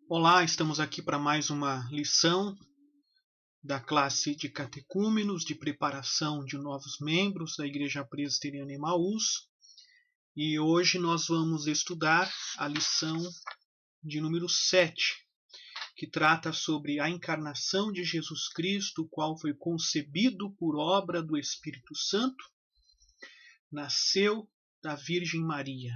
Olá, estamos aqui para mais uma lição da classe de catecúmenos de preparação de novos membros da Igreja Presbiteriana Emaús. E hoje nós vamos estudar a lição de número 7, que trata sobre a encarnação de Jesus Cristo, o qual foi concebido por obra do Espírito Santo, nasceu da Virgem Maria.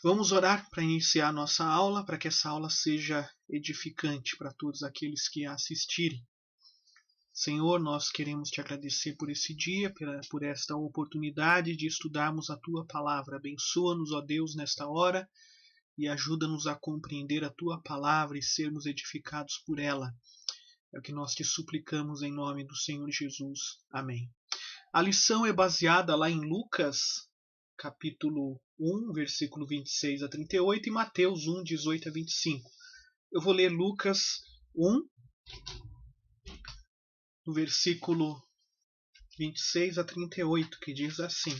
Vamos orar para iniciar a nossa aula, para que essa aula seja edificante para todos aqueles que a assistirem. Senhor, nós queremos te agradecer por esse dia, por esta oportunidade de estudarmos a tua palavra. Abençoa-nos, ó Deus, nesta hora e ajuda-nos a compreender a tua palavra e sermos edificados por ela. É o que nós te suplicamos em nome do Senhor Jesus. Amém. A lição é baseada lá em Lucas, capítulo 1, versículo 26 a 38 e Mateus 1, 18 a 25. Eu vou ler Lucas 1, do versículo 26 a 38, que diz assim: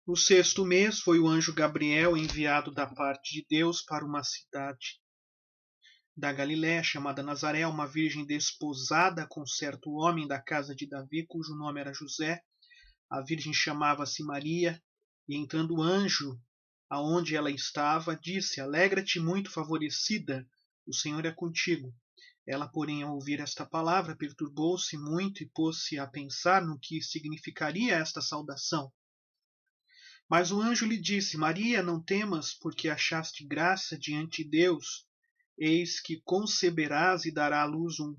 No 6º mês foi o anjo Gabriel enviado da parte de Deus para uma cidade da Galiléia, chamada Nazaré, uma virgem desposada com certo homem da casa de Davi, cujo nome era José. A virgem chamava-se Maria, e entrando o anjo aonde ela estava, disse: Alegra-te, muito favorecida, o Senhor é contigo. Ela, porém, ao ouvir esta palavra, perturbou-se muito e pôs-se a pensar no que significaria esta saudação. Mas o anjo lhe disse: Maria, não temas, porque achaste graça diante de Deus. Eis que conceberás e darás à luz um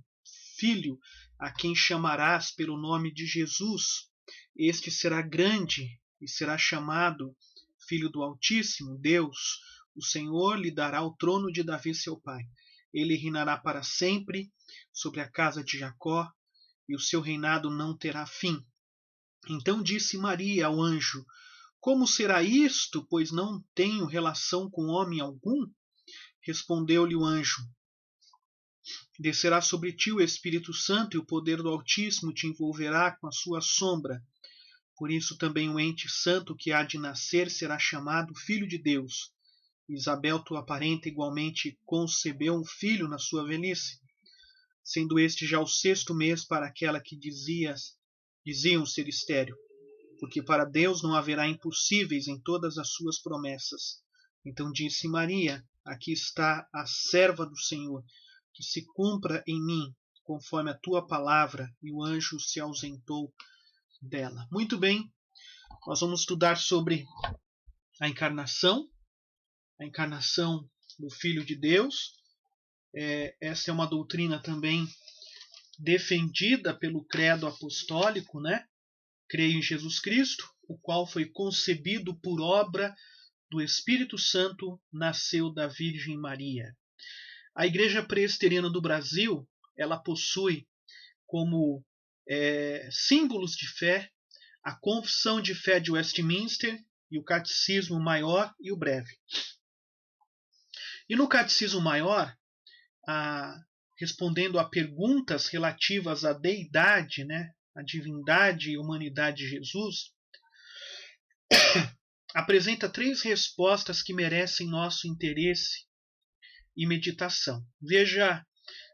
filho, a quem chamarás pelo nome de Jesus. Este será grande e será chamado Filho do Altíssimo. Deus, o Senhor, lhe dará o trono de Davi, seu pai. Ele reinará para sempre sobre a casa de Jacó, e o seu reinado não terá fim. Então disse Maria ao anjo: Como será isto, pois não tenho relação com homem algum? Respondeu-lhe o anjo: Descerá sobre ti o Espírito Santo, e o poder do Altíssimo te envolverá com a sua sombra. Por isso também o ente santo que há de nascer será chamado Filho de Deus. Isabel, tua parenta, igualmente concebeu um filho na sua velhice, sendo este já o 6º mês para aquela que diziam ser estéril, porque para Deus não haverá impossíveis em todas as suas promessas. Então disse Maria: Aqui está a serva do Senhor, que se cumpra em mim conforme a tua palavra. E o anjo se ausentou dela. Muito bem, nós vamos estudar sobre a encarnação do Filho de Deus. Essa é uma doutrina também defendida pelo credo apostólico, né? Creio em Jesus Cristo, o qual foi concebido por obra do Espírito Santo, nasceu da Virgem Maria. A Igreja Presbiteriana do Brasil, ela possui como símbolos de fé a Confissão de Fé de Westminster e o Catecismo Maior e o Breve. E no Catecismo Maior, respondendo a perguntas relativas à deidade, né, a divindade e humanidade de Jesus, apresenta 3 respostas que merecem nosso interesse e meditação. Veja,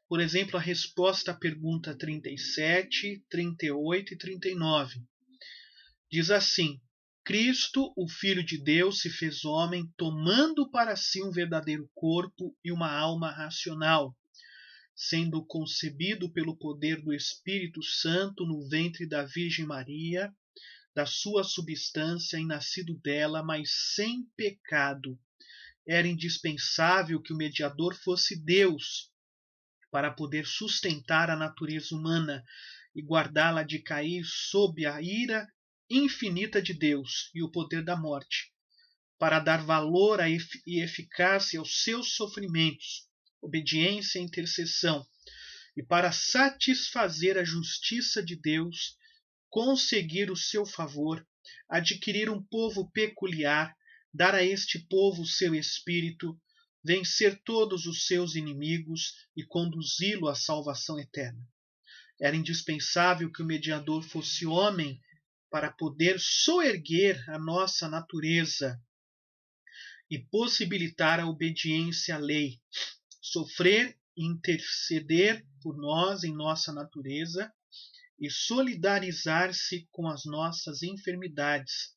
por exemplo, a resposta à pergunta 37, 38 e 39. Diz assim: Cristo, o Filho de Deus, se fez homem, tomando para si um verdadeiro corpo e uma alma racional, sendo concebido pelo poder do Espírito Santo no ventre da Virgem Maria, da sua substância e nascido dela, mas sem pecado. Era indispensável que o mediador fosse Deus, para poder sustentar a natureza humana e guardá-la de cair sob a ira infinita de Deus e o poder da morte, para dar valor e eficácia aos seus sofrimentos, obediência e intercessão, e para satisfazer a justiça de Deus, conseguir o seu favor, adquirir um povo peculiar, dar a este povo o seu espírito, vencer todos os seus inimigos e conduzi-lo à salvação eterna. era indispensável que o mediador fosse homem para poder soerguer a nossa natureza e possibilitar a obediência à lei, sofrer e interceder por nós em nossa natureza e solidarizar-se com as nossas enfermidades,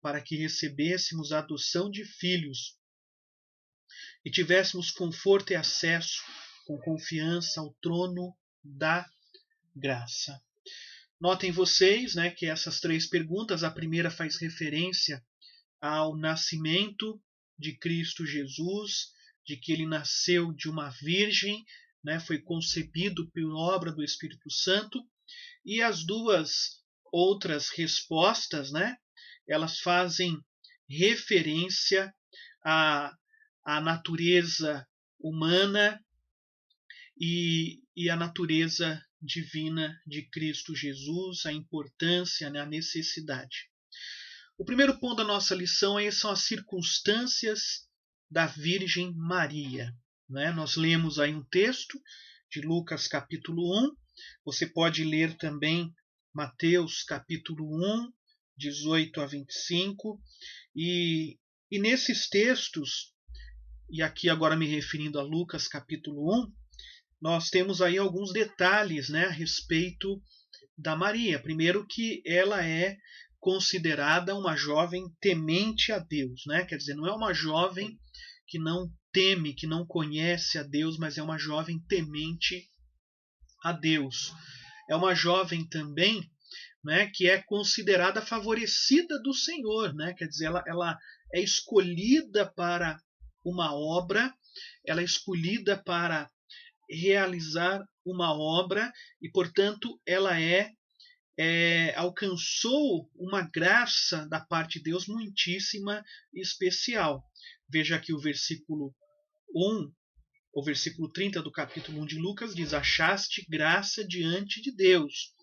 para que recebêssemos a adoção de filhos e tivéssemos conforto e acesso com confiança ao trono da graça. Notem vocês, né, que essas três perguntas, a primeira faz referência ao nascimento de Cristo Jesus, de que ele nasceu de uma virgem, né, foi concebido por obra do Espírito Santo, e as duas outras respostas, né, elas fazem referência à natureza humana e à natureza divina de Cristo Jesus, a importância, né, a necessidade. O primeiro ponto da nossa lição são as circunstâncias da Virgem Maria. Né? Nós lemos aí um texto de Lucas capítulo 1, você pode ler também Mateus capítulo 1, 18 a 25, e nesses textos, e aqui agora me referindo a Lucas capítulo 1, nós temos aí alguns detalhes, né, a respeito da Maria. Primeiro, que ela é considerada uma jovem temente a Deus, né? Quer dizer, não é uma jovem que não teme, que não conhece a Deus, mas é uma jovem temente a Deus. É uma jovem também, né, que é considerada favorecida do Senhor, né? Quer dizer, ela é escolhida para uma obra, ela é escolhida para realizar uma obra e, portanto, ela alcançou uma graça da parte de Deus muitíssima especial. Veja aqui o versículo 1, o versículo 30 do capítulo 1 de Lucas diz: achaste graça diante de Deus.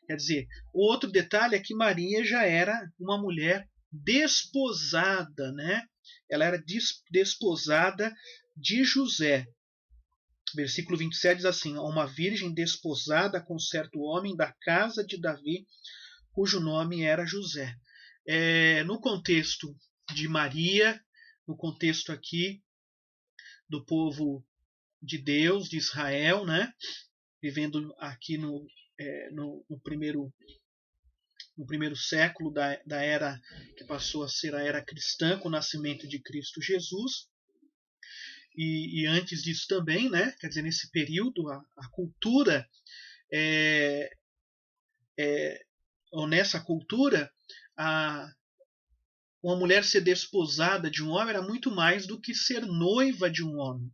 Quer dizer, o outro detalhe é que Maria já era uma mulher desposada, né? Ela era desposada de José. Versículo 27 diz assim: uma virgem desposada com certo homem da casa de Davi, cujo nome era José. No contexto de Maria, no contexto aqui do povo de Deus, de Israel, né, vivendo aqui no primeiro século da era que passou a ser a era cristã, com o nascimento de Cristo Jesus. E antes disso também, né? Quer dizer, nesse período, a cultura, ou nessa cultura, uma mulher ser desposada de um homem era muito mais do que ser noiva de um homem.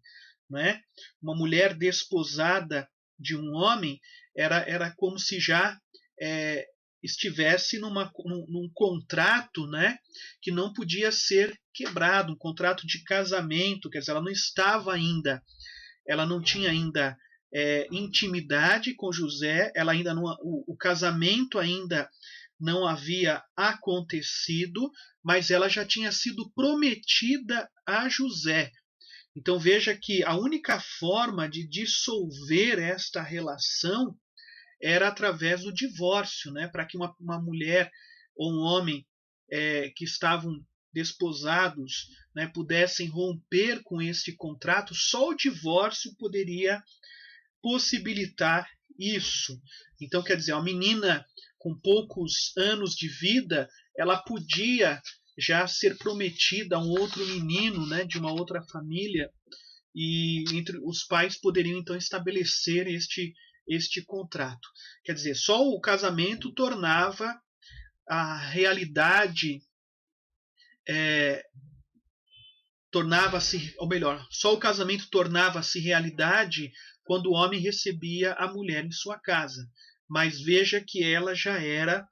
Né? Uma mulher desposada de um homem era como se já estivesse num contrato, né, que não podia ser quebrado, um contrato de casamento. Quer dizer, ela não estava ainda, ela não tinha ainda intimidade com José, ela ainda não, o casamento ainda não havia acontecido, mas ela já tinha sido prometida a José. Então veja que a única forma de dissolver esta relação era através do divórcio, né? Para que uma mulher ou um homem que estavam desposados, né, pudessem romper com este contrato, só o divórcio poderia possibilitar isso. Então, quer dizer, a menina com poucos anos de vida, ela podia já ser prometida a um outro menino, né, de uma outra família, e entre os pais poderiam então estabelecer este contrato. Quer dizer, só o casamento tornava a realidade, tornava-se, ou melhor, só o casamento tornava-se realidade quando o homem recebia a mulher em sua casa. Mas veja que ela já era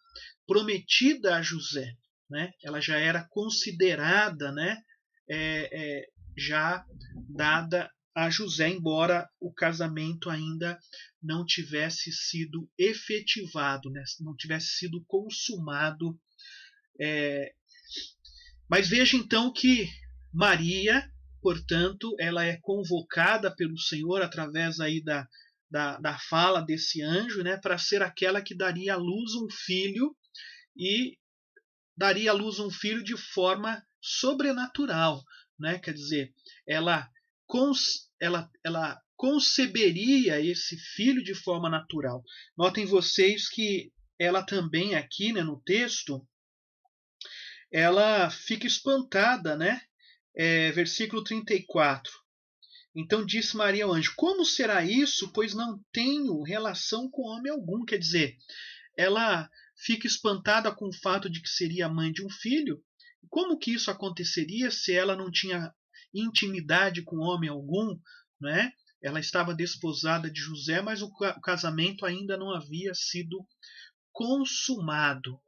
prometida a José, né? Ela já era considerada, né, já dada a José, embora o casamento ainda não tivesse sido efetivado, né? Não tivesse sido consumado. Mas veja então que Maria, portanto, ela é convocada pelo Senhor através aí da fala desse anjo, né, para ser aquela que daria à luz um filho, e daria à luz um filho de forma sobrenatural, né? Quer dizer, ela conceberia esse filho de forma natural. Notem vocês que ela também aqui, né, no texto, ela fica espantada, né? Versículo 34. Então disse Maria ao anjo: como será isso, pois não tenho relação com homem algum? Quer dizer, ela fica espantada com o fato de que seria mãe de um filho. Como que isso aconteceria se ela não tinha intimidade com homem algum, né? Ela estava desposada de José, mas o casamento ainda não havia sido consumado.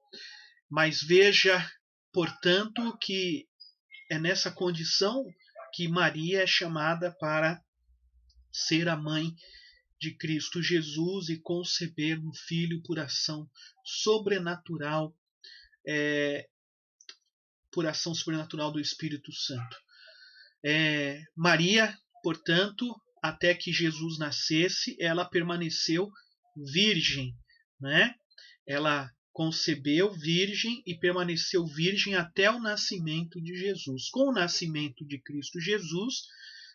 Mas veja, portanto, que é nessa condição que Maria é chamada para ser a mãe de Cristo Jesus e conceber um filho por ação sobrenatural, do Espírito Santo. Maria, portanto, até que Jesus nascesse, ela permaneceu virgem, né? Ela concebeu virgem e permaneceu virgem até o nascimento de Jesus. Com o nascimento de Cristo Jesus,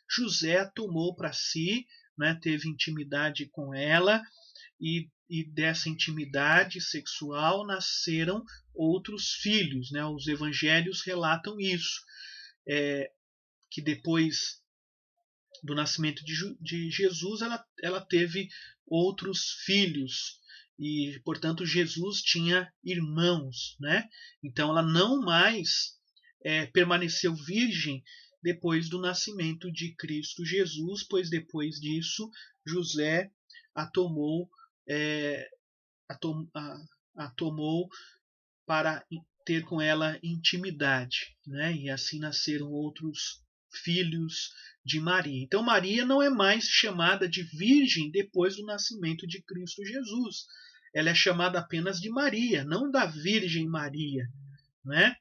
José a tomou para si, né, teve intimidade com ela, e dessa intimidade sexual nasceram outros filhos, né? Os evangelhos relatam isso, que depois do nascimento de Jesus ela teve outros filhos, e portanto Jesus tinha irmãos, né? Então ela não mais permaneceu virgem depois do nascimento de Cristo Jesus, pois depois disso José a tomou, para ter com ela intimidade, né? E assim nasceram outros filhos de Maria. Então Maria não é mais chamada de virgem depois do nascimento de Cristo Jesus. Ela é chamada apenas de Maria, não da Virgem Maria, né?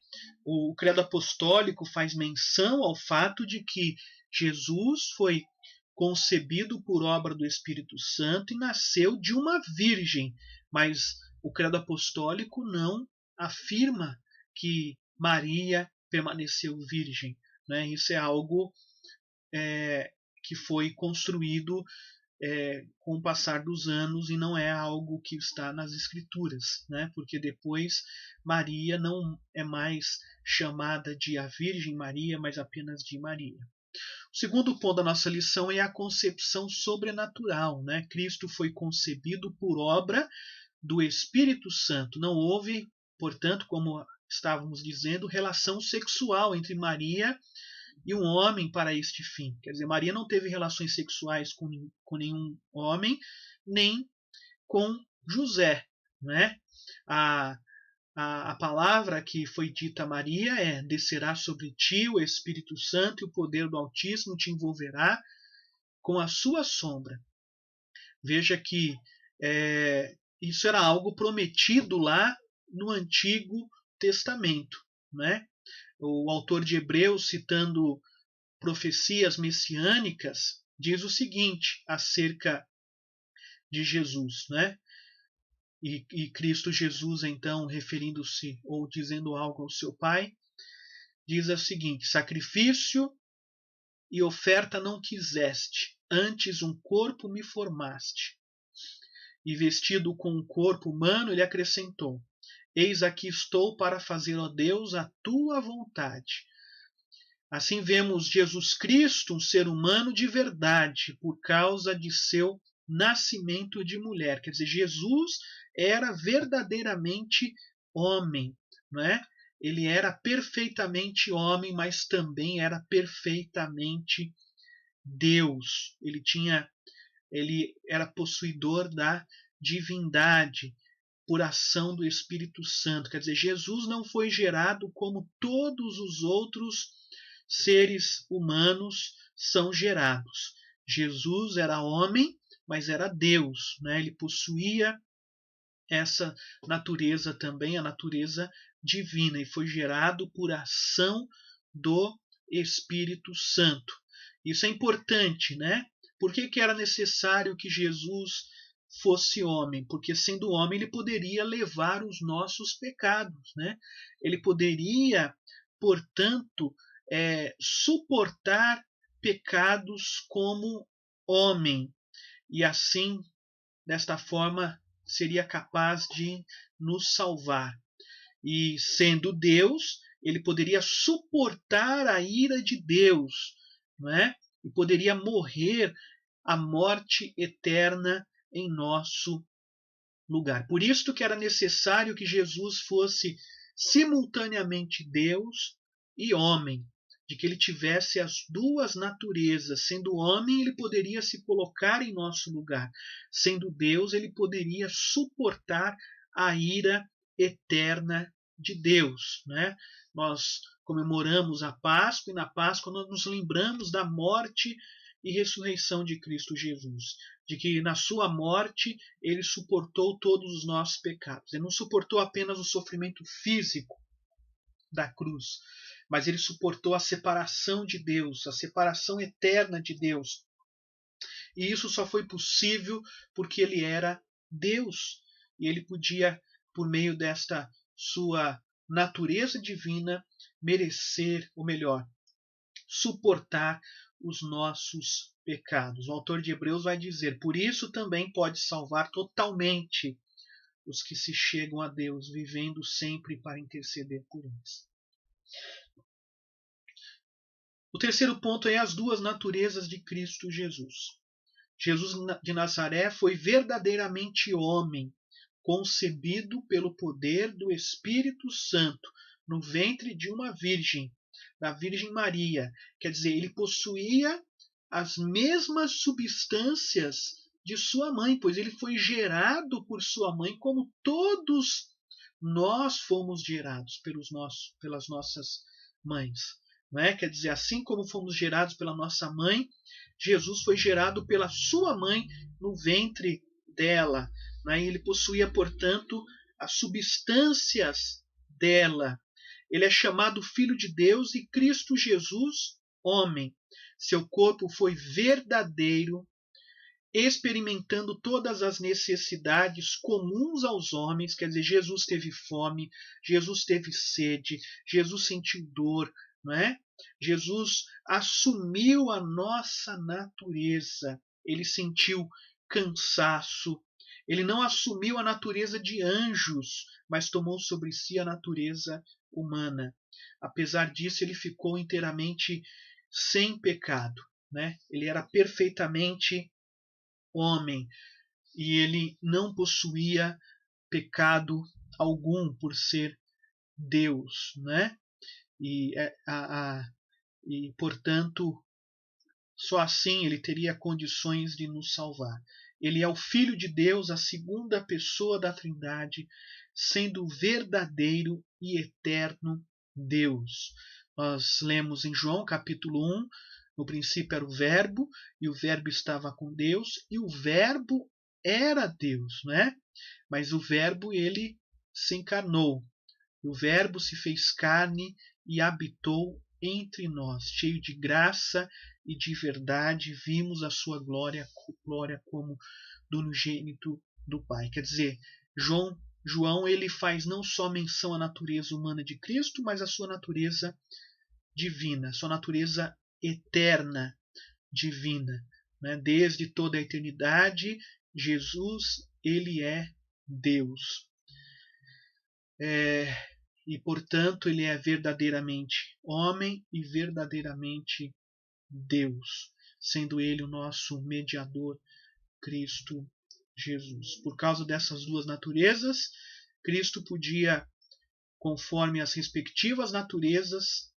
O credo apostólico faz menção ao fato de que Jesus foi concebido por obra do Espírito Santo e nasceu de uma virgem, mas o credo apostólico não afirma que Maria permaneceu virgem, né? Isso é algo que foi construído com o passar dos anos e não é algo que está nas Escrituras, né? Porque depois Maria não é mais chamada de a Virgem Maria, mas apenas de Maria. O segundo ponto da nossa lição é a concepção sobrenatural, né? Cristo foi concebido por obra do Espírito Santo. Não houve, portanto, como estávamos dizendo, relação sexual entre Maria e um homem para este fim. Quer dizer, Maria não teve relações sexuais com nenhum homem, nem com José, né? A palavra que foi dita a Maria é: descerá sobre ti o Espírito Santo e o poder do Altíssimo te envolverá com a sua sombra. Veja que isso era algo prometido lá no Antigo Testamento, né? O autor de Hebreus, citando profecias messiânicas, diz o seguinte acerca de Jesus, né? E Cristo Jesus, então, referindo-se ou dizendo algo ao seu Pai, diz o seguinte: sacrifício e oferta não quiseste, antes um corpo me formaste. E vestido com um corpo humano, ele acrescentou: eis aqui estou para fazer, ó Deus, a tua vontade. Assim vemos Jesus Cristo, um ser humano de verdade, por causa de seu nascimento de mulher. Quer dizer, Jesus era verdadeiramente homem, não é? Ele era perfeitamente homem, mas também era perfeitamente Deus. Ele era possuidor da divindade por ação do Espírito Santo. Quer dizer, Jesus não foi gerado como todos os outros seres humanos são gerados. Jesus era homem, mas era Deus, né? Ele possuía essa natureza também, a natureza divina, e foi gerado por ação do Espírito Santo. Isso é importante, né? Por que era necessário que Jesus fosse homem? Porque sendo homem ele poderia levar os nossos pecados, né? Ele poderia, portanto, suportar pecados como homem e assim, desta forma, seria capaz de nos salvar. E sendo Deus, ele poderia suportar a ira de Deus, não é? E poderia morrer a morte eterna em nosso lugar. Por isso que era necessário que Jesus fosse simultaneamente Deus e homem, de que ele tivesse as duas naturezas. Sendo homem, ele poderia se colocar em nosso lugar. Sendo Deus, ele poderia suportar a ira eterna de Deus, né? Nós comemoramos a Páscoa e na Páscoa nós nos lembramos da morte e ressurreição de Cristo Jesus, de que na sua morte ele suportou todos os nossos pecados. Ele não suportou apenas o sofrimento físico da cruz, mas ele suportou a separação de Deus, a separação eterna de Deus. E isso só foi possível porque ele era Deus e ele podia, por meio desta sua natureza divina, merecer, ou melhor, suportar os nossos pecados. O autor de Hebreus vai dizer: por isso também pode salvar totalmente os que se chegam a Deus, vivendo sempre para interceder por eles. O terceiro ponto é as duas naturezas de Cristo Jesus. Jesus de Nazaré foi verdadeiramente homem, concebido pelo poder do Espírito Santo, no ventre de uma virgem, da Virgem Maria. Quer dizer, ele possuía as mesmas substâncias de sua mãe, pois ele foi gerado por sua mãe, como todos nós fomos gerados pelas nossas mães. Não é? Quer dizer, assim como fomos gerados pela nossa mãe, Jesus foi gerado pela sua mãe no ventre dela. Né? Ele possuía, portanto, as substâncias dela. Ele é chamado Filho de Deus e Cristo Jesus, homem. Seu corpo foi verdadeiro, experimentando todas as necessidades comuns aos homens. Quer dizer, Jesus teve fome, Jesus teve sede, Jesus sentiu dor, não é? Jesus assumiu a nossa natureza. Ele sentiu cansaço. Ele não assumiu a natureza de anjos, mas tomou sobre si a natureza humana. Apesar disso, ele ficou inteiramente sem pecado, né? Ele era perfeitamente homem e ele não possuía pecado algum por ser Deus, né? E portanto, só assim ele teria condições de nos salvar. Ele é o Filho de Deus, a segunda pessoa da Trindade, sendo verdadeiro e eterno Deus. Nós lemos em João capítulo 1, no princípio era o Verbo, e o Verbo estava com Deus, e o Verbo era Deus, né? Mas o Verbo, ele se encarnou. O Verbo se fez carne e habitou entre nós, cheio de graça e de verdade. Vimos a sua glória como do unigênito do Pai. Quer dizer, João ele faz não só menção à natureza humana de Cristo, mas à sua natureza divina, sua natureza eterna, divina. Né? Desde toda a eternidade, Jesus ele é Deus. E, portanto, ele é verdadeiramente homem e verdadeiramente Deus, sendo ele o nosso mediador, Cristo Jesus. Por causa dessas duas naturezas, Cristo podia, conforme as respectivas naturezas,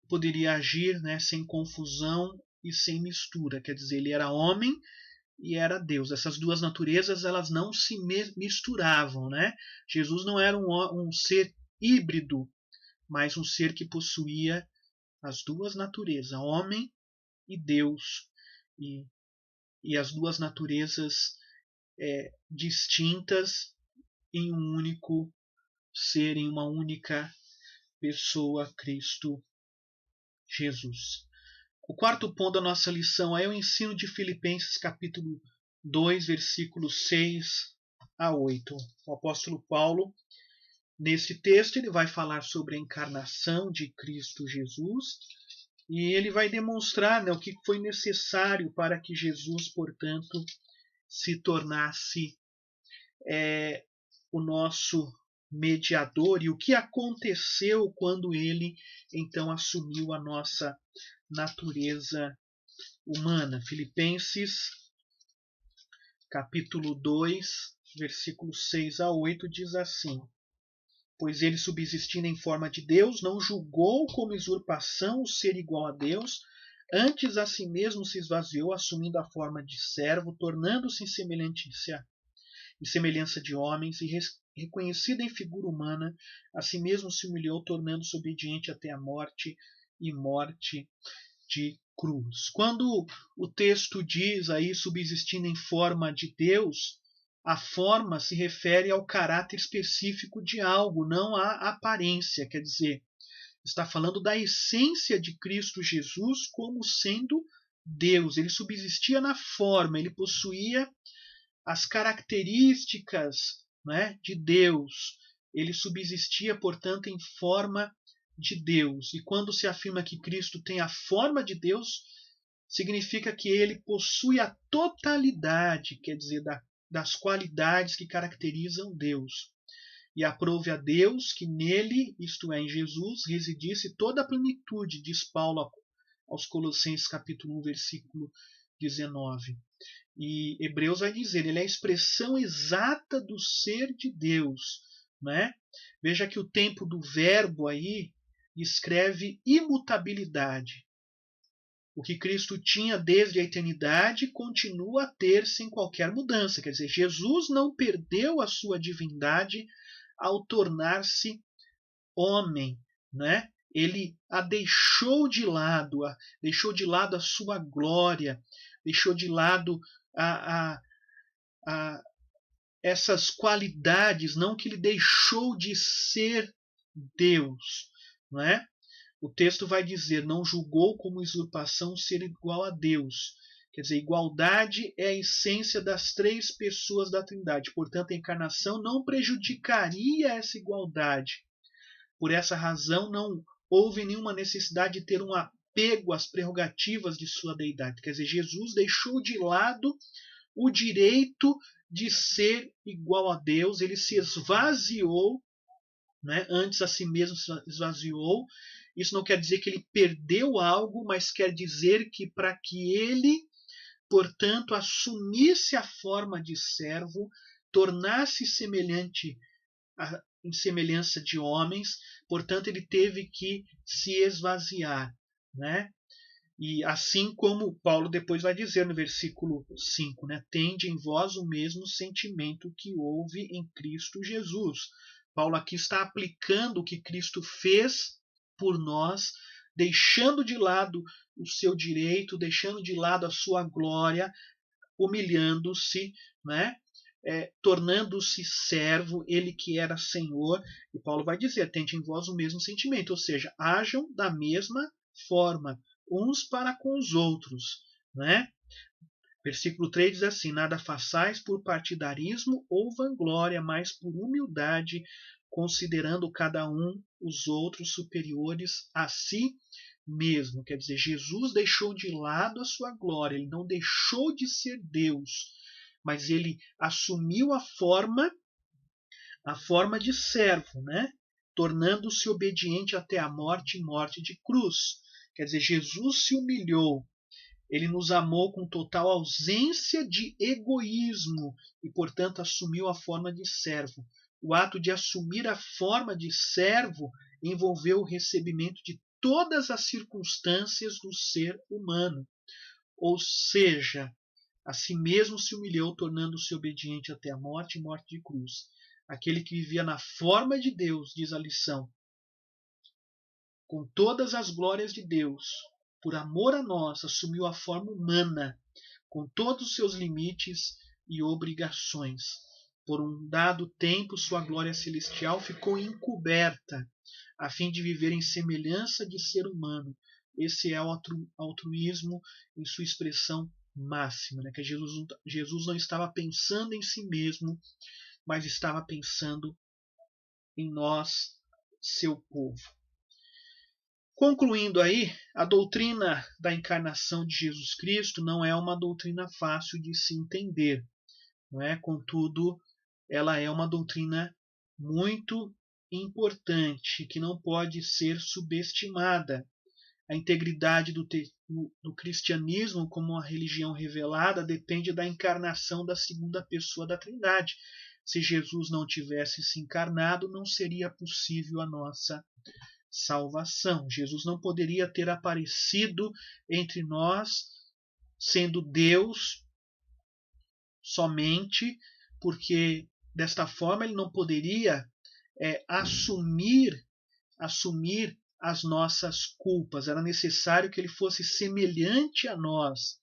poderia agir, né, sem confusão e sem mistura. Quer dizer, ele era homem e era Deus. Essas duas naturezas elas não se misturavam, né? Jesus não era um ser híbrido, mas um ser que possuía as duas naturezas, homem e Deus, e as duas naturezas distintas em um único ser, em uma única pessoa, Cristo Jesus. O quarto ponto da nossa lição é o ensino de Filipenses capítulo 2, versículos 6 a 8. O apóstolo Paulo, nesse texto, ele vai falar sobre a encarnação de Cristo Jesus e ele vai demonstrar, né, o que foi necessário para que Jesus, portanto, se tornasse o nosso mediador e o que aconteceu quando ele então assumiu a nossa natureza humana. Filipenses capítulo 2, versículos 6 a 8 diz assim: Pois ele, subsistindo em forma de Deus, não julgou como usurpação o ser igual a Deus, antes a si mesmo se esvaziou, assumindo a forma de servo, tornando-se em semelhança de homens, e reconhecido em figura humana, a si mesmo se humilhou, tornando-se obediente até a morte e morte de cruz. Quando o texto diz aí subsistindo em forma de Deus, a forma se refere ao caráter específico de algo, não à aparência. Quer dizer, está falando da essência de Cristo Jesus como sendo Deus. Ele subsistia na forma, ele possuía as características, né, de Deus. Ele subsistia, portanto, em forma de Deus. E quando se afirma que Cristo tem a forma de Deus, significa que ele possui a totalidade, quer dizer, das qualidades que caracterizam Deus. E aprove a Deus que nele, isto é, em Jesus, residisse toda a plenitude, diz Paulo aos Colossenses capítulo 1, versículo 19. E Hebreus vai dizer, ele é a expressão exata do ser de Deus. Né? Veja que o tempo do verbo aí escreve imutabilidade. O que Cristo tinha desde a eternidade continua a ter sem qualquer mudança. Quer dizer, Jesus não perdeu a sua divindade ao tornar-se homem. Né? Ele a deixou de lado a sua glória, deixou de lado essas qualidades, não que ele deixou de ser Deus. Não é? O texto vai dizer, não julgou como usurpação ser igual a Deus. Quer dizer, igualdade é a essência das três pessoas da Trindade. Portanto, a encarnação não prejudicaria essa igualdade. Por essa razão, não houve nenhuma necessidade de ter um apego às prerrogativas de sua deidade. Quer dizer, Jesus deixou de lado o direito de ser igual a Deus, ele se esvaziou, né? Antes a si mesmo se esvaziou. Isso não quer dizer que ele perdeu algo, mas quer dizer que para que ele, portanto, assumisse a forma de servo, tornasse semelhante em semelhança de homens, portanto, ele teve que se esvaziar, né? E assim como Paulo depois vai dizer no versículo 5, né? Tende em vós o mesmo sentimento que houve em Cristo Jesus. Paulo aqui está aplicando o que Cristo fez por nós, deixando de lado o seu direito, deixando de lado a sua glória, humilhando-se, né? Tornando-se servo, ele que era Senhor. E Paulo vai dizer, tende em vós o mesmo sentimento, ou seja, hajam da mesma forma, uns para com os outros. Né? Versículo 3 diz assim, nada façais por partidarismo ou vanglória, mas por humildade, considerando cada um os outros superiores a si mesmo. Quer dizer, Jesus deixou de lado a sua glória, ele não deixou de ser Deus, mas ele assumiu a forma de servo, né? Tornando-se obediente até a morte e morte de cruz. Quer dizer, Jesus se humilhou, ele nos amou com total ausência de egoísmo e, portanto, assumiu a forma de servo. O ato de assumir a forma de servo envolveu o recebimento de todas as circunstâncias do ser humano. Ou seja, a si mesmo se humilhou, tornando-se obediente até a morte e morte de cruz. Aquele que vivia na forma de Deus, diz a lição, com todas as glórias de Deus, por amor a nós, assumiu a forma humana, com todos os seus limites e obrigações. Por um dado tempo, sua glória celestial ficou encoberta, a fim de viver em semelhança de ser humano, esse é o altruísmo em sua expressão máxima, né? Que Jesus não estava pensando em si mesmo, mas estava pensando em nós, seu povo. Concluindo aí, a doutrina da encarnação de Jesus Cristo não é uma doutrina fácil de se entender, não é? Contudo, ela é uma doutrina muito importante, que não pode ser subestimada. A integridade do cristianismo como uma religião revelada depende da encarnação da segunda pessoa da Trindade. Se Jesus não tivesse se encarnado, não seria possível a nossa salvação. Jesus não poderia ter aparecido entre nós sendo Deus somente, porque desta forma ele não poderia assumir as nossas culpas. Era necessário que ele fosse semelhante a nós,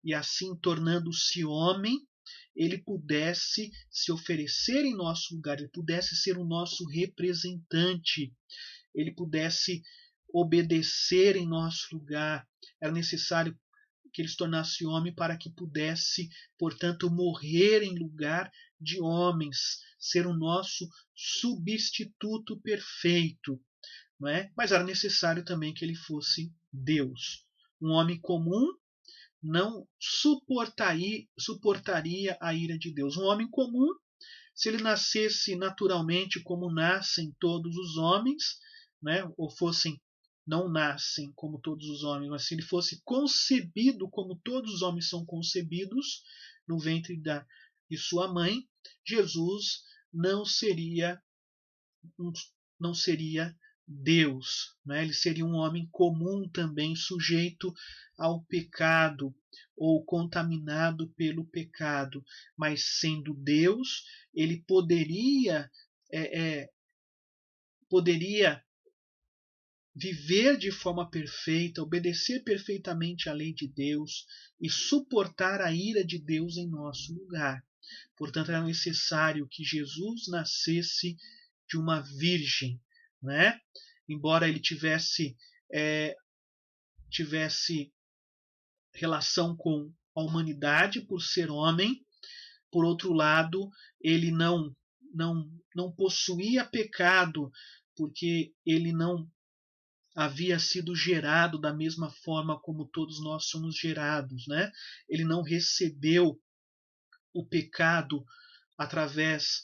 e assim, tornando-se homem, ele pudesse se oferecer em nosso lugar, ele pudesse ser o nosso representante, ele pudesse obedecer em nosso lugar. Era necessário que ele se tornasse homem para que pudesse, portanto, morrer em lugar de homens, ser o nosso substituto perfeito. Não é? Mas era necessário também que ele fosse Deus. Um homem comum não suportaria a ira de Deus. Um homem comum, se ele nascesse naturalmente como nascem todos os homens, né, ou fossem, não nascem como todos os homens, mas se ele fosse concebido como todos os homens são concebidos no ventre de sua mãe, Jesus não seria Deus, né? Ele seria um homem comum também, sujeito ao pecado ou contaminado pelo pecado, mas sendo Deus, ele poderia viver de forma perfeita, obedecer perfeitamente à lei de Deus e suportar a ira de Deus em nosso lugar. Portanto, era necessário que Jesus nascesse de uma virgem, né? Embora ele tivesse relação com a humanidade por ser homem, por outro lado, ele não possuía pecado, porque ele não havia sido gerado da mesma forma como todos nós somos gerados, né? Ele não recebeu o pecado através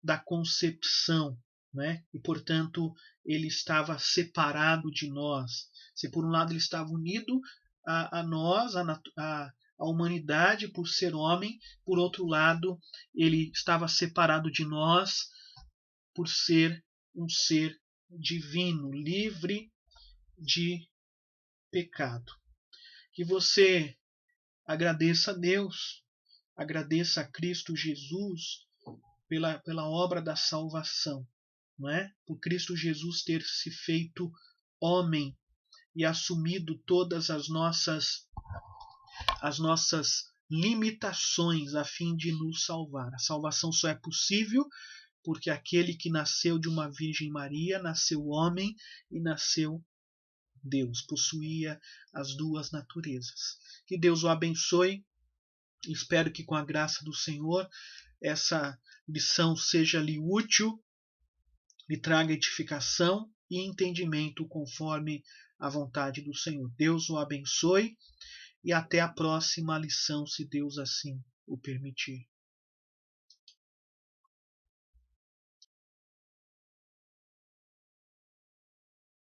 da concepção, né? E, portanto, ele estava separado de nós. Se por um lado ele estava unido a nós, a humanidade por ser homem, por outro lado ele estava separado de nós por ser um ser divino, livre de pecado. Que você agradeça a Deus, agradeça a Cristo Jesus pela obra da salvação, não é? Por Cristo Jesus ter se feito homem e assumido todas as nossas limitações a fim de nos salvar. A salvação só é possível porque aquele que nasceu de uma Virgem Maria nasceu homem e nasceu Deus, possuía as duas naturezas. Que Deus o abençoe. Espero que com a graça do Senhor essa lição seja-lhe útil, lhe traga edificação e entendimento conforme a vontade do Senhor. Deus o abençoe e até a próxima lição, se Deus assim o permitir.